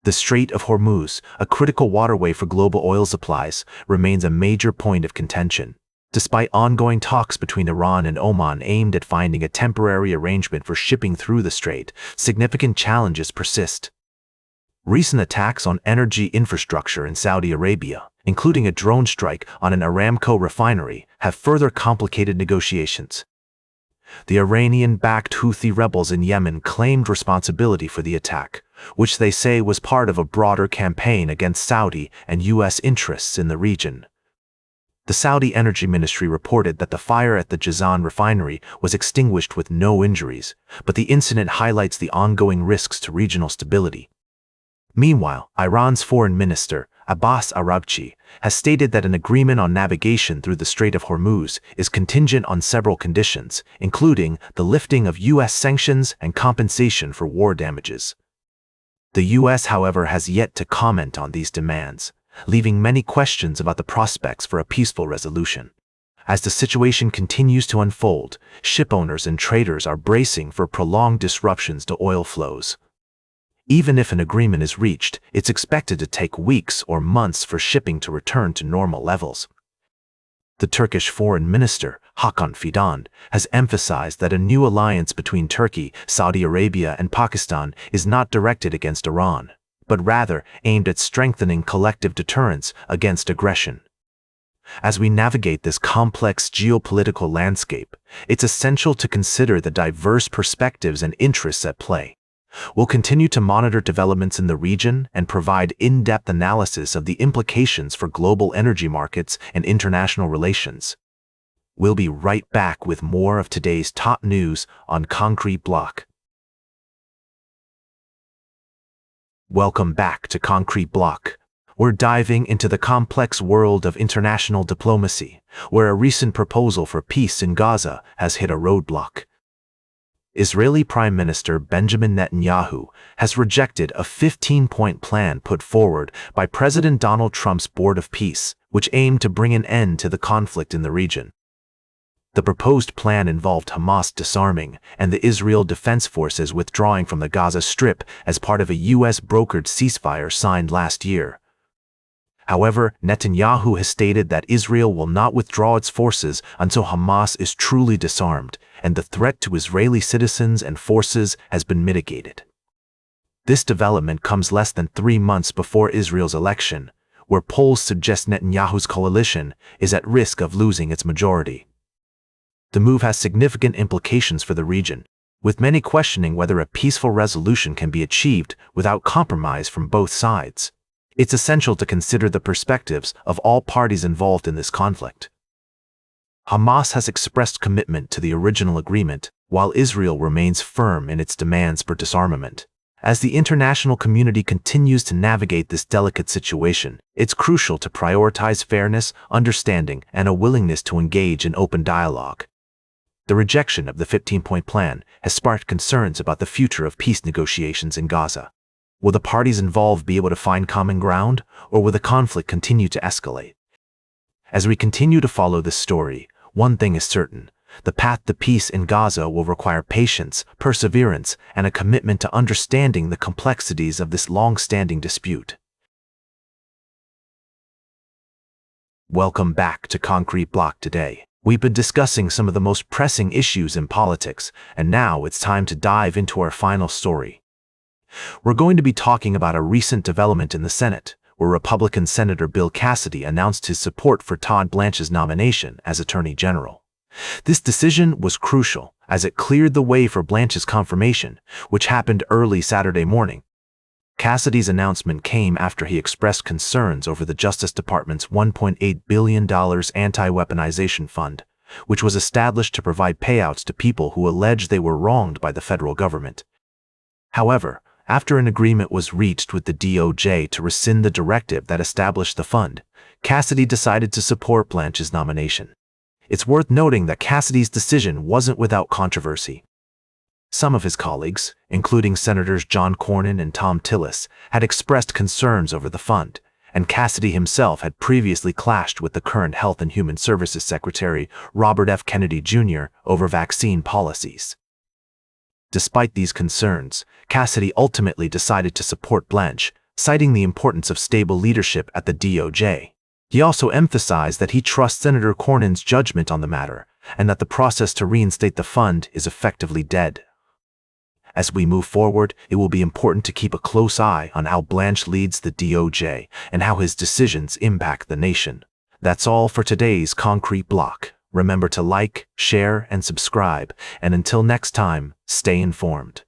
The Strait of Hormuz, a critical waterway for global oil supplies, remains a major point of contention. Despite ongoing talks between Iran and Oman aimed at finding a temporary arrangement for shipping through the strait, significant challenges persist. Recent attacks on energy infrastructure in Saudi Arabia, including a drone strike on an Aramco refinery, have further complicated negotiations. The Iranian-backed Houthi rebels in Yemen claimed responsibility for the attack, which they say was part of a broader campaign against Saudi and U.S. interests in the region. The Saudi Energy Ministry reported that the fire at the Jazan refinery was extinguished with no injuries, but the incident highlights the ongoing risks to regional stability. Meanwhile, Iran's foreign minister, Abbas Araghchi, has stated that an agreement on navigation through the Strait of Hormuz is contingent on several conditions, including the lifting of U.S. sanctions and compensation for war damages. The U.S., however, has yet to comment on these demands, leaving many questions about the prospects for a peaceful resolution. As the situation continues to unfold, shipowners and traders are bracing for prolonged disruptions to oil flows. Even if an agreement is reached, it's expected to take weeks or months for shipping to return to normal levels. The Turkish foreign minister, Hakan Fidan, has emphasized that a new alliance between Turkey, Saudi Arabia, and Pakistan is not directed against Iran, but rather aimed at strengthening collective deterrence against aggression. As we navigate this complex geopolitical landscape, it's essential to consider the diverse perspectives and interests at play. We'll continue to monitor developments in the region and provide in-depth analysis of the implications for global energy markets and international relations. We'll be right back with more of today's top news on Concrete Block. Welcome back to Concrete Block. We're diving into the complex world of international diplomacy, where a recent proposal for peace in Gaza has hit a roadblock. Israeli Prime Minister Benjamin Netanyahu has rejected a 15-point plan put forward by President Donald Trump's Board of Peace, which aimed to bring an end to the conflict in the region. The proposed plan involved Hamas disarming and the Israel Defense Forces withdrawing from the Gaza Strip as part of a U.S.-brokered ceasefire signed last year. However, Netanyahu has stated that Israel will not withdraw its forces until Hamas is truly disarmed and the threat to Israeli citizens and forces has been mitigated. This development comes less than 3 months before Israel's election, where polls suggest Netanyahu's coalition is at risk of losing its majority. The move has significant implications for the region, with many questioning whether a peaceful resolution can be achieved without compromise from both sides. It's essential to consider the perspectives of all parties involved in this conflict. Hamas has expressed commitment to the original agreement, while Israel remains firm in its demands for disarmament. As the international community continues to navigate this delicate situation, it's crucial to prioritize fairness, understanding, and a willingness to engage in open dialogue. The rejection of the 15-point plan has sparked concerns about the future of peace negotiations in Gaza. Will the parties involved be able to find common ground, or will the conflict continue to escalate? As we continue to follow this story, one thing is certain: the path to peace in Gaza will require patience, perseverance, and a commitment to understanding the complexities of this long-standing dispute. Welcome back to Concrete Block today. We've been discussing some of the most pressing issues in politics, and now it's time to dive into our final story. We're going to be talking about a recent development in the Senate, where Republican Senator Bill Cassidy announced his support for Todd Blanche's nomination as Attorney General. This decision was crucial, as it cleared the way for Blanche's confirmation, which happened early Saturday morning. Cassidy's announcement came after he expressed concerns over the Justice Department's $1.8 billion anti-weaponization fund, which was established to provide payouts to people who allege they were wronged by the federal government. However, after an agreement was reached with the DOJ to rescind the directive that established the fund, Cassidy decided to support Blanche's nomination. It's worth noting that Cassidy's decision wasn't without controversy. Some of his colleagues, including Senators John Cornyn and Tom Tillis, had expressed concerns over the fund, and Cassidy himself had previously clashed with the current Health and Human Services Secretary, Robert F. Kennedy Jr., over vaccine policies. Despite these concerns, Cassidy ultimately decided to support Blanche, citing the importance of stable leadership at the DOJ. He also emphasized that he trusts Senator Cornyn's judgment on the matter, and that the process to reinstate the fund is effectively dead. As we move forward, it will be important to keep a close eye on how Blanche leads the DOJ and how his decisions impact the nation. That's all for today's Concrete Block. Remember to like, share, and subscribe, and until next time, stay informed.